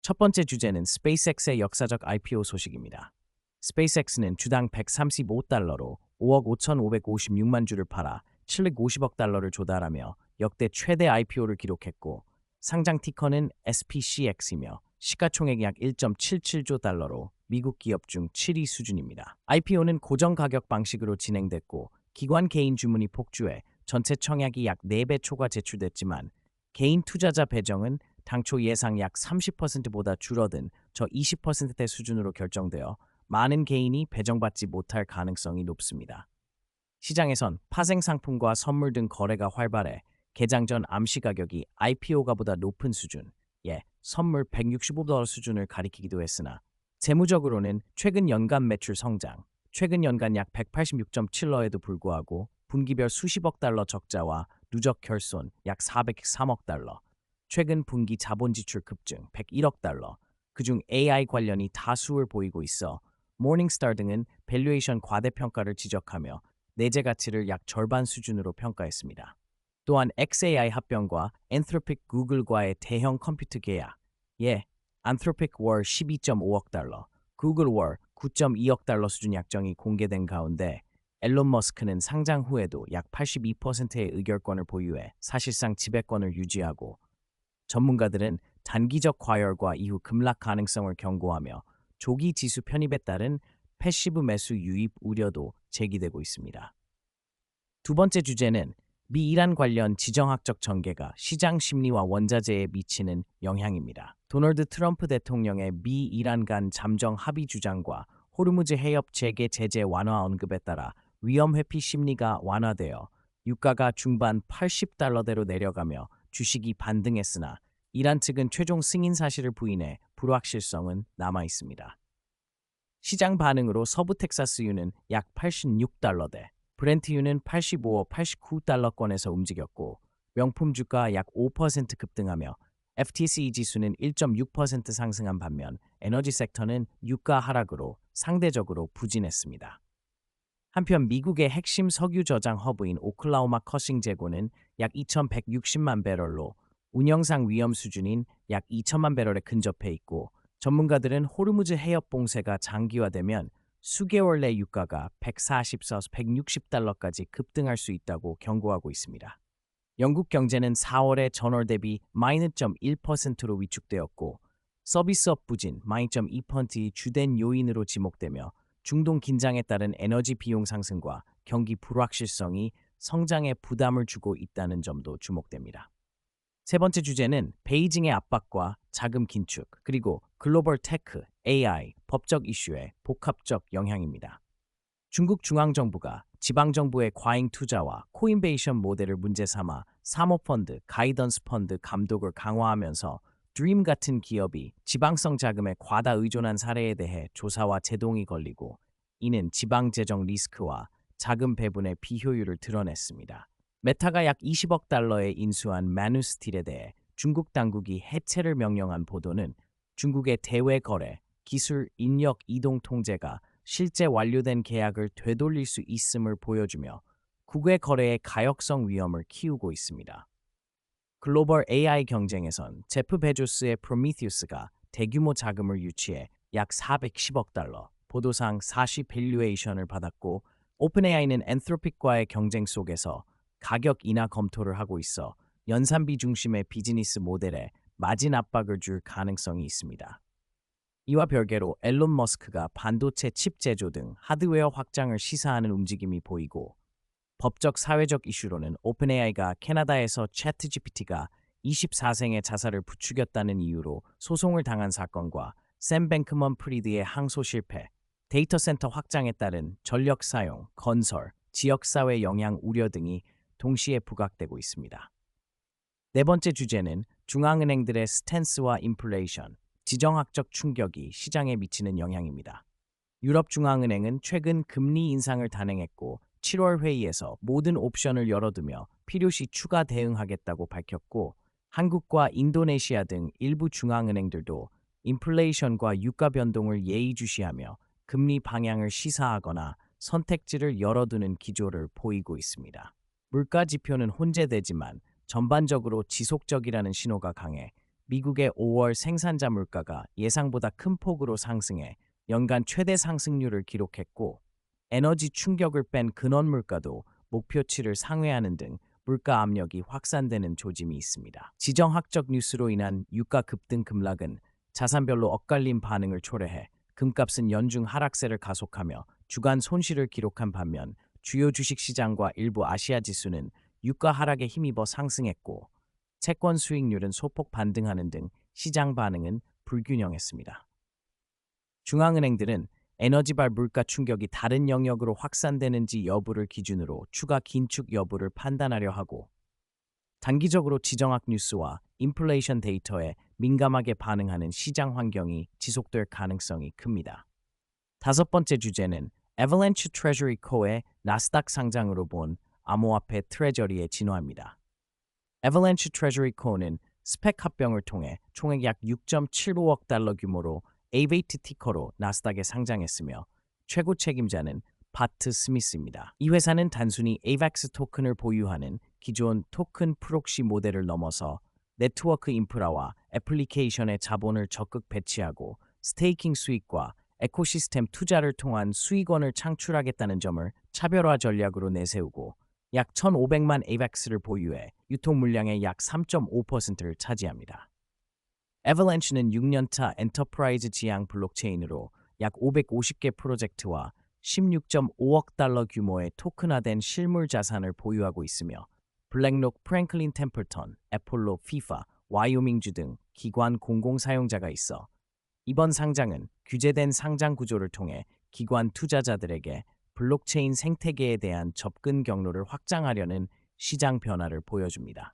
첫 번째 주제는 스페이스X의 역사적 IPO 소식입니다. 스페이스X는 주당 135달러로 5억 5,556만 주를 팔아 750억 달러를 조달하며 역대 최대 IPO를 기록했고, 상장 티커는 SPCX이며 시가총액 약 1.77조 달러로 미국 기업 중 7위 수준입니다. IPO는 고정 가격 방식으로 진행됐고, 기관 개인 주문이 폭주해 전체 청약이 약 4배 초과 제출됐지만, 개인 투자자 배정은 당초 예상 약 30%보다 줄어든 저 20%대 수준으로 결정되어 많은 개인이 배정받지 못할 가능성이 높습니다. 시장에선 파생 상품과 선물 등 거래가 활발해 개장 전 암시 가격이 IPO가보다 높은 수준, 선물 165달러 수준을 가리키기도 했으나, 재무적으로는 최근 연간 매출 성장, 최근 연간 약 186.7러에도 불구하고 분기별 수십억 달러 적자와 누적 결손 약 403억 달러, 최근 분기 자본 지출 급증 101억 달러, 그중 AI 관련이 다수를 보이고 있어 모닝스타 등은 밸류에이션 과대평가를 지적하며 내재 가치를 약 절반 수준으로 평가했습니다. 또한 XAI 합병과 엔트로픽 구글과의 대형 컴퓨터 계약, 안트로픽 월 12.5억 달러, 구글 월 9.2억 달러 수준 약정이 공개된 가운데, 앨런 머스크는 상장 후에도 약 82%의 의결권을 보유해 사실상 지배권을 유지하고, 전문가들은 단기적 과열과 이후 급락 가능성을 경고하며 조기 지수 편입에 따른 패시브 매수 유입 우려도 제기되고 있습니다. 두 번째 주제는 미 이란 관련 지정학적 전개가 시장 심리와 원자재에 미치는 영향입니다. 도널드 트럼프 대통령의 미 이란 간 잠정 합의 주장과 호르무즈 해협 재개 제재 완화 언급에 따라 위험 회피 심리가 완화되어 유가가 중반 80달러대로 내려가며 주식이 반등했으나, 이란 측은 최종 승인 사실을 부인해 불확실성은 남아 있습니다. 시장 반응으로 서부 텍사스유는 약 86달러대, 브렌트유는 85억 89달러권에서 움직였고, 명품 주가 약 5% 급등하며 FTSE 지수는 1.6% 상승한 반면 에너지 섹터는 유가 하락으로 상대적으로 부진했습니다. 한편 미국의 핵심 석유 저장 허브인 오클라호마 커싱 재고는 약 2,160만 배럴로 운영상 위험 수준인 약 2천만 배럴에 근접해 있고, 전문가들은 호르무즈 해협 봉쇄가 장기화되면 수개월 내 유가가 140에서 160달러까지 급등할 수 있다고 경고하고 있습니다. 영국 경제는 4월에 전월 대비 -0.1%로 위축되었고, 서비스업 부진 -2%이 주된 요인으로 지목되며, 중동 긴장에 따른 에너지 비용 상승과 경기 불확실성이 성장에 부담을 주고 있다는 점도 주목됩니다. 세 번째 주제는 베이징의 압박과 자금 긴축, 그리고 글로벌 테크, AI, 법적 이슈의 복합적 영향입니다. 중국 중앙정부가 지방정부의 과잉 투자와 코인베이션 모델을 문제 삼아 사모펀드, 가이던스 펀드 감독을 강화하면서 드림 같은 기업이 지방성 자금에 과다 의존한 사례에 대해 조사와 제동이 걸리고, 이는 지방재정 리스크와 자금 배분의 비효율을 드러냈습니다. 메타가 약 20억 달러에 인수한 마누스틸에 대해 중국 당국이 해체를 명령한 보도는 중국의 대외 거래, 기술, 인력 이동 통제가 실제 완료된 계약을 되돌릴 수 있음을 보여주며 국외 거래의 가역성 위험을 키우고 있습니다. 글로벌 AI 경쟁에선 제프 베조스의 프로미티우스가 대규모 자금을 유치해 약 410억 달러, 보도상 40 밸류에이션을 받았고, 오픈AI는 엔트로픽과의 경쟁 속에서 가격 인하 검토를 하고 있어 연산비 중심의 비즈니스 모델에 마진 압박을 줄 가능성이 있습니다. 이와 별개로 앨런 머스크가 반도체 칩 제조 등 하드웨어 확장을 시사하는 움직임이 보이고, 법적 사회적 이슈로는 오픈AI가 캐나다에서 챗GPT가 24생의 자살을 부추겼다는 이유로 소송을 당한 사건과 샘 뱅크먼 프리드의 항소 실패, 데이터 센터 확장에 따른 전력 사용, 건설, 지역사회 영향 우려 등이 동시에 부각되고 있습니다. 네 번째 주제는 중앙은행들의 스탠스와 인플레이션, 지정학적 충격이 시장에 미치는 영향입니다. 유럽 중앙은행은 최근 금리 인상을 단행했고, 7월 회의에서 모든 옵션을 열어두며 필요시 추가 대응하겠다고 밝혔고, 한국과 인도네시아 등 일부 중앙은행들도 인플레이션과 유가 변동을 예의주시하며 금리 방향을 시사하거나 선택지를 열어두는 기조를 보이고 있습니다. 물가 지표는 혼재되지만 전반적으로 지속적이라는 신호가 강해 미국의 5월 생산자 물가가 예상보다 큰 폭으로 상승해 연간 최대 상승률을 기록했고, 에너지 충격을 뺀 근원 물가도 목표치를 상회하는 등 물가 압력이 확산되는 조짐이 있습니다. 지정학적 뉴스로 인한 유가 급등 급락은 자산별로 엇갈린 반응을 초래해 금값은 연중 하락세를 가속하며 주간 손실을 기록한 반면, 주요 주식시장과 일부 아시아 지수는 유가 하락에 힘입어 상승했고, 채권 수익률은 소폭 반등하는 등 시장 반응은 불균형했습니다. 중앙은행들은 에너지발 물가 충격이 다른 영역으로 확산되는지 여부를 기준으로 추가 긴축 여부를 판단하려 하고, 단기적으로 지정학 뉴스와 인플레이션 데이터에 민감하게 반응하는 시장 환경이 지속될 가능성이 큽니다. 다섯 번째 주제는 Avalanche Treasury Co의 나스닥 상장으로 본 암호화폐 트레저리의 진화입니다. Avalanche Treasury Co는 스펙 합병을 통해 총액 약 6.75억 달러 규모로 AVAT 티커로 나스닥에 상장했으며, 최고 책임자는 바트 스미스입니다. 이 회사는 단순히 AVAX 토큰을 보유하는 기존 토큰 프록시 모델을 넘어서 네트워크 인프라와 애플리케이션의 자본을 적극 배치하고 스테이킹 수익과 에코시스템 투자를 통한 수익원을 창출하겠다는 점을 차별화 전략으로 내세우고, 약 1,500만 AVAX를 보유해 유통 물량의 약 3.5%를 차지합니다. Avalanche는 6년차 엔터프라이즈 지향 블록체인으로 약 550개 프로젝트와 16.5억 달러 규모의 토큰화된 실물 자산을 보유하고 있으며, 블랙록, 프랭클린 템플턴, 애폴로, 피파, 와이오밍주 등 기관 공공 사용자가 있어, 이번 상장은 규제된 상장 구조를 통해 기관 투자자들에게 블록체인 생태계에 대한 접근 경로를 확장하려는 시장 변화를 보여줍니다.